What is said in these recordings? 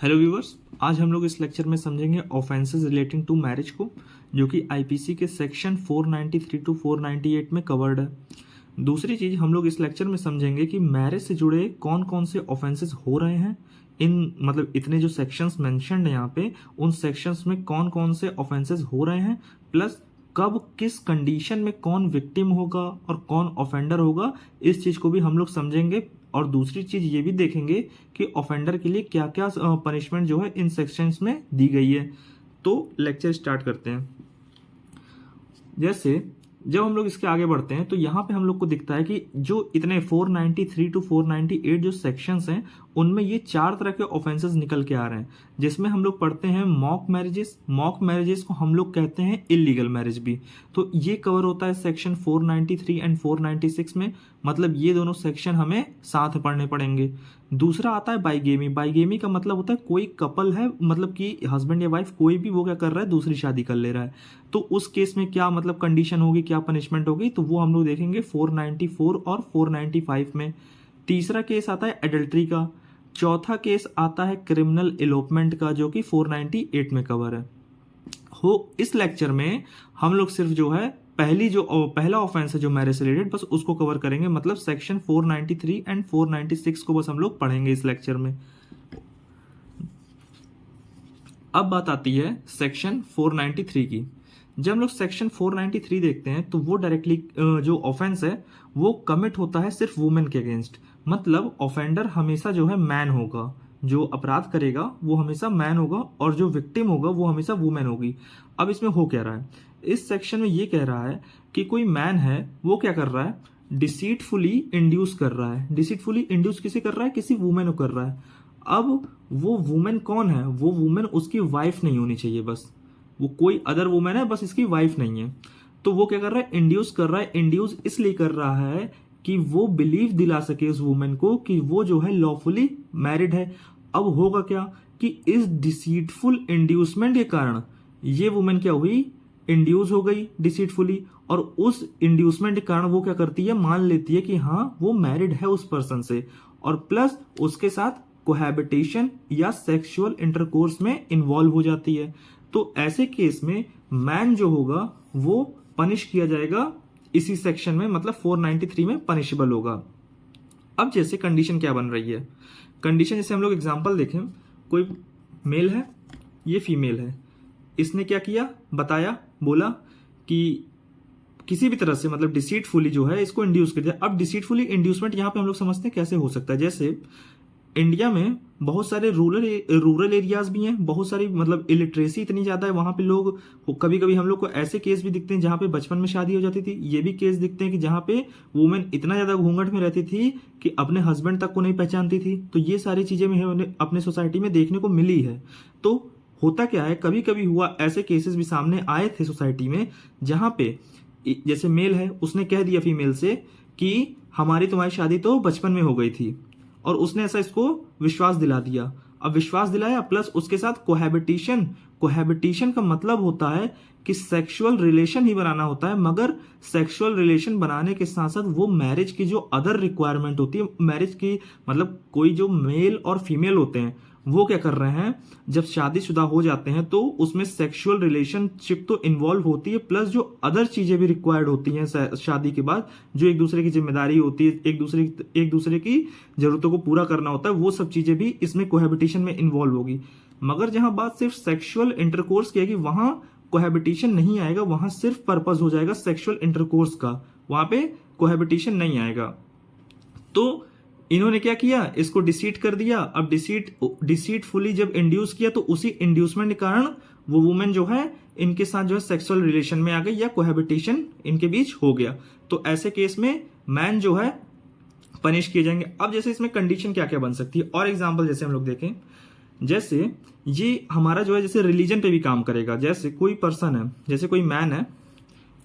Hello viewers, आज हम लोग इस लेक्चर में समझेंगे ऑफेंसेस रिलेटिंग टू मैरिज को, जो कि आईपीसी के सेक्शन 493 टू 498 में कवर्ड है। दूसरी चीज हम लोग इस लेक्चर में समझेंगे कि मैरिज से जुड़े कौन कौन से ऑफेंसेस हो रहे हैं। इन मतलब इतने जो सेक्शंस मेंशन्ड है यहाँ पे, उन सेक्शंस में कौन कौन से ऑफेंसेस हो रहे हैं, प्लस कब किस कंडीशन में कौन विक्टिम होगा और कौन ऑफेंडर होगा, इस चीज को भी हम लोग समझेंगे। और दूसरी चीज ये भी देखेंगे कि ऑफेंडर के लिए क्या क्या पनिशमेंट जो है इन सेक्शंस में दी गई है। तो लेक्चर स्टार्ट करते हैं। जैसे जब हम लोग इसके आगे बढ़ते हैं तो यहाँ पे हम लोग को दिखता है कि जो इतने 493 टू 498 जो सेक्शंस हैं, उनमें ये 4 तरह के ऑफेंसेस निकल के आ रहे हैं, जिसमें हम लोग पढ़ते हैं मॉक मैरिजेस। मॉक मैरिजेस को हम लोग कहते हैं इलीगल मैरिज भी। तो ये कवर होता है सेक्शन 493 एंड 496 में। मतलब ये दोनों सेक्शन हमें साथ पढ़ने पड़ेंगे। दूसरा आता है बाइगेमी। बाइगेमी का मतलब होता है कोई कपल है, मतलब कि हस्बैंड या वाइफ कोई भी, वो क्या कर रहा है, दूसरी शादी कर ले रहा है। तो उस केस में क्या मतलब कंडीशन होगी, क्या पनिशमेंट होगी, तो वो हम लोग देखेंगे 494 और 495 में। तीसरा केस आता है एडल्ट्री का। चौथा केस आता है क्रिमिनल एलोपमेंट का, जो कि 498 में कवर है। इस लेक्चर में हम लोग सिर्फ जो है पहला ऑफेंस है जो मैरिज से रिलेटेड, बस उसको कवर करेंगे। मतलब सेक्शन 493 एंड 496 को बस हम लोग पढ़ेंगे इस लेक्चर में। अब बात आती है सेक्शन 493 की। जब हम लोग सेक्शन 493 देखते हैं तो वो डायरेक्टली जो ऑफेंस है वो कमिट होता है सिर्फ वुमेन के अगेंस्ट। मतलब ऑफेंडर हमेशा जो है मैन होगा, जो अपराध करेगा वो हमेशा मैन होगा, और जो विक्टिम होगा वो हमेशा वुमेन होगी। अब इसमें हो क्या रहा है, इस सेक्शन में ये कह रहा है कि कोई मैन है, वो क्या कर रहा है, डिसीटफुली इंड्यूस कर रहा है। डिसीटफुली इंड्यूस किसे कर रहा है, किसी वुमेन को कर रहा है। अब वो वुमेन कौन है, वो वुमेन उसकी वाइफ नहीं होनी चाहिए, बस वो कोई अदर वुमेन है, बस इसकी वाइफ नहीं है। तो वो क्या कर रहा है, इंड्यूस कर रहा है। इंड्यूस इसलिए कर रहा है कि वो बिलीव दिला सके उस वुमेन को कि वो जो है लॉफुली मैरिड है। अब होगा क्या कि इस डिसीटफुल इंड्यूसमेंट के कारण ये वुमेन क्या हुई, इंड्यूस हो गई डिसीटफुली, और उस इंड्यूसमेंट के कारण वो क्या करती है, मान लेती है कि हाँ वो मैरिड है उस पर्सन से, और प्लस उसके साथ कोहैबिटेशन या सेक्सुअल इंटरकोर्स में इन्वॉल्व हो जाती है। तो ऐसे केस में मैन जो होगा वो पनिश किया जाएगा इसी सेक्शन में, मतलब 493 में पनिशेबल होगा। अब जैसे कंडीशन क्या बन रही है, कंडीशन जैसे हम लोग एग्जांपल देखें, कोई मेल है, ये फीमेल है, इसने क्या किया, बताया, बोला कि किसी भी तरह से मतलब डिसीटफुली जो है इसको इंड्यूस कर दिया। अब डिसीटफुली इंड्यूसमेंट यहाँ पे हम लोग समझते हैं कैसे हो सकता है। जैसे इंडिया में बहुत सारे रूरल एरियाज भी हैं, बहुत सारी मतलब इलिटरेसी इतनी ज्यादा है वहां पे लोग, कभी कभी हम लोग को ऐसे केस भी दिखते हैं जहां पे बचपन में शादी हो जाती थी। ये भी केस दिखते हैं कि जहां पे वुमेन इतना ज्यादा घूंघट में रहती थी कि अपने हस्बैंड तक को नहीं पहचानती थी। तो ये सारी चीजें में अपने सोसाइटी में देखने को मिली है। तो होता क्या है, कभी कभी हुआ, ऐसे केसेस भी सामने आए थे सोसाइटी में, जहां पे जैसे मेल है, उसने कह दिया फीमेल से कि हमारी तुम्हारी शादी तो बचपन में हो गई थी, और उसने ऐसा इसको विश्वास दिला दिया। अब विश्वास दिलाया प्लस उसके साथ कोहैबिटेशन। कोहैबिटेशन का मतलब होता है कि सेक्सुअल रिलेशन ही बनाना होता है, मगर सेक्सुअल रिलेशन बनाने के साथ साथ वो मैरिज की जो अदर रिक्वायरमेंट होती है, मैरिज की मतलब कोई जो मेल और फीमेल होते हैं वो क्या कर रहे हैं, जब शादीशुदा हो जाते हैं तो उसमें सेक्सुअल रिलेशनशिप तो इन्वॉल्व होती है, प्लस जो अदर चीजें भी रिक्वायर्ड होती हैं शादी के बाद, जो एक दूसरे की जिम्मेदारी होती है, एक दूसरे की जरूरतों को पूरा करना होता है, वो सब चीजें भी इसमें कोहैबिटेशन में इन्वॉल्व होगी। मगर जहां बात सिर्फ सेक्सुअल इंटरकोर्स की आएगी, वहां कोहैबिटेशन नहीं आएगा, वहां सिर्फ पर्पस हो जाएगा सेक्सुअल इंटरकोर्स का, वहां पे कोहैबिटेशन नहीं आएगा। तो इन्होंने क्या किया, इसको डिसीट कर दिया। अब डिसीटफुली जब इंड्यूस किया तो उसी इंड्यूसमेंट के कारण वो वुमेन जो है इनके साथ जो है सेक्सुअल रिलेशन में आ गई, या कोहैबिटेशन इनके बीच हो गया। तो ऐसे केस में मैन जो है पनिश किए जाएंगे। अब जैसे इसमें कंडीशन क्या क्या बन सकती है, और एग्जाम्पल जैसे हम लोग देखें, जैसे ये हमारा जो है जैसे रिलीजन पे भी काम करेगा। जैसे कोई पर्सन है, जैसे कोई मैन है,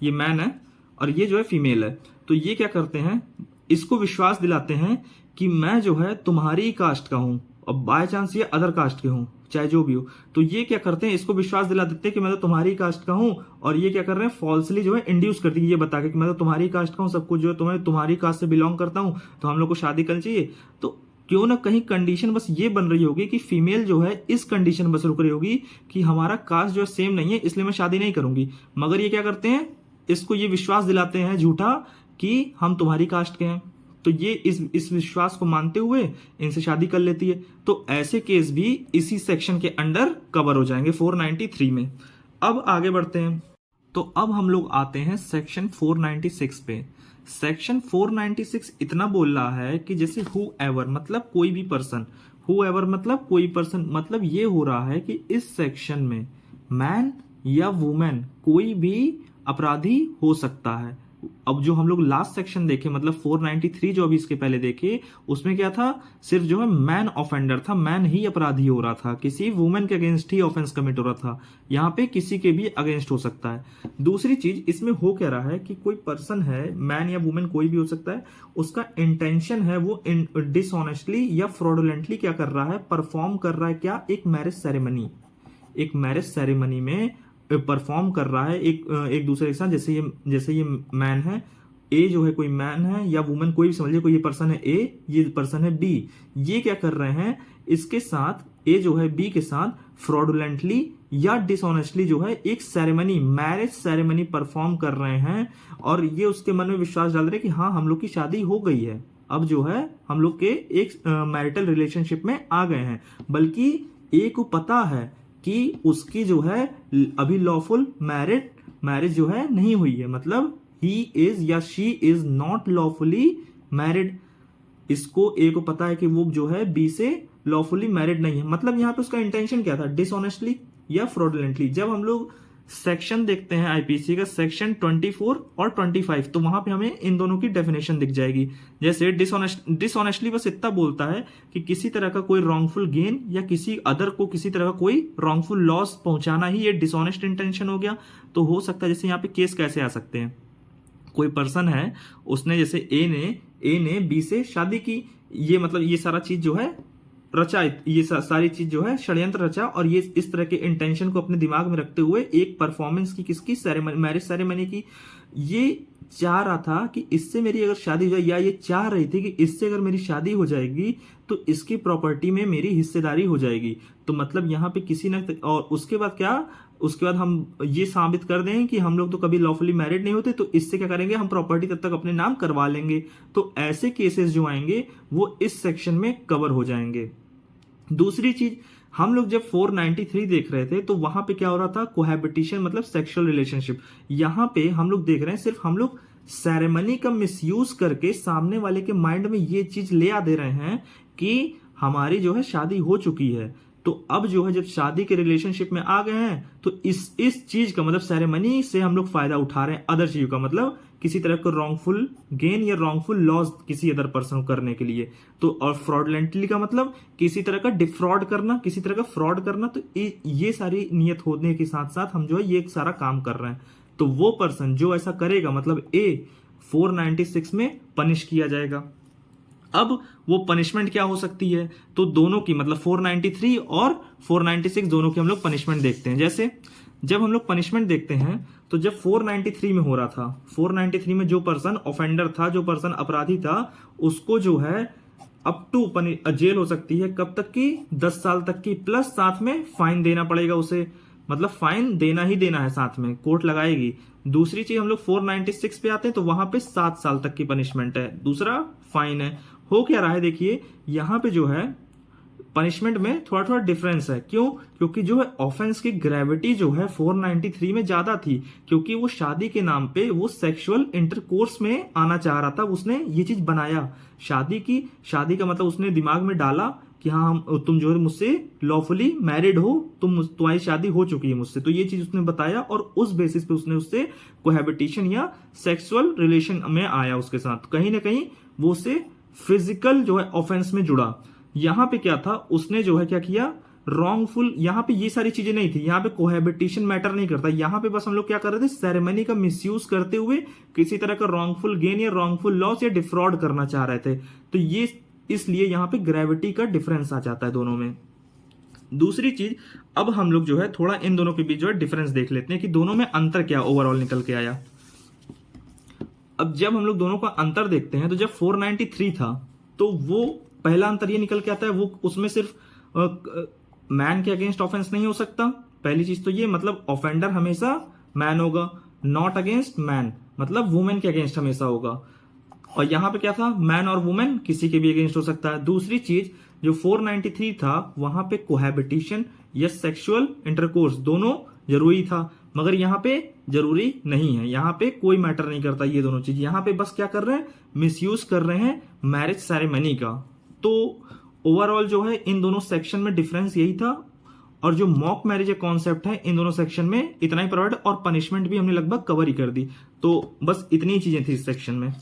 ये मैन है और ये जो है फीमेल है, तो ये क्या करते हैं, इसको विश्वास दिलाते हैं कि मैं जो है तुम्हारी कास्ट का हूं, अब बाय चांस ये अदर कास्ट के हूं, चाहे जो भी हो, तो ये क्या करते हैं, इसको विश्वास दिला देते हैं कि मैं तो तुम्हारी कास्ट का हूं, और ये क्या कर रहे हैं, फॉल्सली जो है इंड्यूस करती है, ये बता के कि मैं तो तुम्हारी कास्ट का हूं, सब कुछ जो है तुम्हारी कास्ट से बिलोंग करता हूं, तो हम लोग को शादी करनी चाहिए। तो क्यों ना कहीं कंडीशन बस ये बन रही होगी कि फीमेल जो है इस कंडीशन बस रुक रही होगी कि हमारा कास्ट जो है सेम नहीं है, इसलिए मैं शादी नहीं करूंगी। मगर ये क्या करते हैं, इसको ये विश्वास दिलाते हैं झूठा कि हम तुम्हारी कास्ट के हैं, तो ये इस विश्वास को मानते हुए इनसे शादी कर लेती है। तो ऐसे केस भी इसी सेक्शन के अंडर कवर हो जाएंगे 493 में। अब आगे बढ़ते हैं, तो अब हम लोग आते हैं सेक्शन 496 पे। सेक्शन 496 इतना बोल रहा है कि जैसे हु एवर मतलब कोई भी पर्सन, हु एवर मतलब कोई पर्सन, मतलब ये हो रहा है कि इस सेक्शन में मैन या वुमेन कोई भी अपराधी हो सकता है। अब जो हम लोग लास्ट सेक्शन देखे मतलब 493 जो अभी इसके पहले देखे, उसमें क्या था, सिर्फ जो है मैन ऑफेंडर था, मैन ही अपराधी हो रहा था, किसी वुमेन के अगेंस्ट ही ऑफेंस कमिट हो रहा था। यहाँ पे किसी के भी अगेंस्ट हो सकता है। दूसरी चीज इसमें हो क्या रहा है कि कोई पर्सन है, मैन या वुमेन कोई भी हो सकता है, उसका इंटेंशन है वो डिसऑनेस्टली या फ्रॉडुलेंटली क्या कर रहा है, परफॉर्म कर रहा है क्या, एक मैरिज सेरेमनी में परफॉर्म कर रहा है एक दूसरे के साथ। जैसे ये मैन है, ए जो है कोई मैन है या वुमेन कोई भी समझिए, कोई ये पर्सन है ए, ये पर्सन है बी, ये क्या कर रहे हैं, इसके साथ ए जो है बी के साथ फ्रॉडुलेंटली या डिसऑनेस्टली जो है एक मैरिज सेरेमनी परफॉर्म कर रहे हैं, और ये उसके मन में विश्वास डाल रहे हैं कि हाँ हम लोग की शादी हो गई है, अब जो है हम लोग के एक मैरिटल रिलेशनशिप में आ गए हैं। बल्कि ए को पता है कि उसकी जो है अभी लॉफुल मैरिज जो है नहीं हुई है, मतलब ही इज या she is not lawfully married. इसको ए को पता है कि वो जो है बी से लॉफुली मैरिड नहीं है, मतलब यहां पे उसका इंटेंशन क्या था, डिसऑनेस्टली या फ्रॉडुलेंटली। जब हम लोग सेक्शन देखते हैं आईपीसी का सेक्शन 24 और 25, तो वहां पे हमें इन दोनों की डेफिनेशन दिख जाएगी। जैसे डिसऑनेस्टली बस इतना बोलता है कि किसी तरह का कोई रॉन्गफुल गेन या किसी अदर को किसी तरह का कोई रॉन्गफुल लॉस पहुंचाना ही ये डिसऑनेस्ट इंटेंशन हो गया। तो हो सकता है जैसे यहाँ पे केस कैसे आ सकते हैं, कोई पर्सन है, उसने जैसे ए ने बी से शादी की, ये मतलब ये सारा चीज जो है रचा, ये सारी चीज जो है षड्यंत्र रचा, और ये इस तरह के इंटेंशन को अपने दिमाग में रखते हुए एक परफॉर्मेंस की, किसकी, मैरिज सेरेमनी की, ये चाह रहा था कि इससे मेरी अगर शादी हो जाए, या ये चाह रही थी कि इससे अगर मेरी शादी हो जाएगी तो इसकी प्रॉपर्टी में मेरी हिस्सेदारी हो जाएगी। तो मतलब यहाँ पे किसी न, और उसके बाद क्या, उसके बाद हम ये साबित कर दें कि हम लोग तो कभी लॉफुली मैरिड नहीं होते, तो इससे क्या करेंगे, हम प्रॉपर्टी तब तक अपने नाम करवा लेंगे। तो ऐसे केसेस जो आएंगे वो इस सेक्शन में कवर हो जाएंगे। दूसरी चीज, हम लोग जब 493 देख रहे थे तो वहां पे क्या हो रहा था, कोहैबिटेशन मतलब सेक्सुअल रिलेशनशिप। यहां पे हम लोग देख रहे हैं सिर्फ हम लोग सेरेमनी का मिसयूज करके सामने वाले के माइंड में ये चीज ले आ दे रहे हैं कि हमारी जो है शादी हो चुकी है। तो अब जो है जब शादी के रिलेशनशिप में आ गए हैं तो इस चीज का मतलब सेरेमनी से हम लोग फायदा उठा रहे हैं, अदर चीजों का मतलब किसी तरह का रॉन्गफुल गेन या रॉन्गफुल लॉस किसी अदर पर्सन को करने के लिए। तो और फ्रॉडलेंटली का मतलब किसी तरह का डिफ्रॉड करना, किसी तरह का फ्रॉड करना। तो ये सारी नियत होने के साथ साथ हम जो है ये सारा काम कर रहे हैं। तो वो पर्सन जो ऐसा करेगा मतलब ए 496 में पनिश किया जाएगा। अब वो पनिशमेंट क्या हो सकती है, तो दोनों की मतलब 493 और 496 दोनों की हम लोग पनिशमेंट देखते हैं। जैसे जब हम लोग पनिशमेंट देखते हैं तो जब 493 में हो रहा था, 493 में जो पर्सन ऑफेंडर था, जो पर्सन अपराधी था, उसको जो है अप टू जेल हो सकती है, कब तक की, 10 साल तक की, प्लस साथ में फाइन देना पड़ेगा उसे, मतलब फाइन देना ही देना है, साथ में कोर्ट लगाएगी। दूसरी चीज हम लोग 496 पे आते हैं तो वहां पे 7 साल तक की पनिशमेंट है, दूसरा फाइन है। हो क्या रहा है देखिए, यहां पे जो है पनिशमेंट में थोड़ा थोड़ा डिफरेंस है। क्यों, क्योंकि जो है ऑफेंस की ग्रेविटी जो है 493 में ज्यादा थी, क्योंकि वो शादी के नाम पे वो सेक्सुअल इंटरकोर्स में आना चाह रहा था, उसने ये चीज बनाया। शादी का मतलब उसने दिमाग में डाला कि हाँ तुम जो है मुझसे लॉफुली मैरिड हो, तुम्हारी शादी हो चुकी है मुझसे, तो ये चीज उसने बताया और उस बेसिस पे उसने उससे कोहैबिटेशन या सेक्सुअल रिलेशन में आया उसके साथ। कहीं ना कहीं वो उससे फिजिकल जो है ऑफेंस में जुड़ा। यहां पे क्या था, उसने जो है क्या किया, रॉन्गफुल, यहां पे ये सारी चीजें नहीं थी, यहां पे कोहैबिटेशन मैटर नहीं करता, यहां पे बस हम लोग क्या कर रहे थे, सेरेमनी का मिसयूज करते हुए किसी तरह का रॉन्गफुल गेन या रॉन्गफुल लॉस या डिफ्रॉड करना चाह रहे थे। तो ये इसलिए यहां पे ग्रेविटी का डिफरेंस आ जाता है दोनों में। दूसरी चीज, अब हम लोग जो है थोड़ा इन दोनों के बीच जो है डिफरेंस देख लेते हैं कि दोनों में अंतर क्या ओवरऑल निकल के आया। अब जब हम लोग दोनों का अंतर देखते हैं तो जब 493 था तो वो पहला अंतर ये निकल के आता है, वो उसमें सिर्फ मैन के अगेंस्ट ऑफेंस नहीं हो सकता। पहली चीज तो ये, मतलब ऑफेंडर हमेशा मैन होगा। नॉट अगेंस्ट मैन मतलब वुमेन के अगेंस्ट हमेशा होगा। और यहां पे क्या था, मैन और वुमेन किसी के भी अगेंस्ट हो सकता है। दूसरी चीज जो 493 था वहां पे कोहैबिटेशन या सेक्सुअल इंटरकोर्स दोनों जरूरी था, मगर यहाँ पे जरूरी नहीं है। यहाँ पे कोई मैटर नहीं करता ये दोनों चीज। यहाँ पे बस क्या कर रहे हैं, मिसयूज कर रहे हैं मैरिज सेरेमनी का। तो ओवरऑल जो है इन दोनों सेक्शन में डिफरेंस यही था। और जो मॉक मैरिज कॉन्सेप्ट है इन दोनों सेक्शन में इतना ही प्रोवाइड, और पनिशमेंट भी हमने लगभग कवर ही कर दी। तो बस इतनी ही चीजें थी इस सेक्शन में।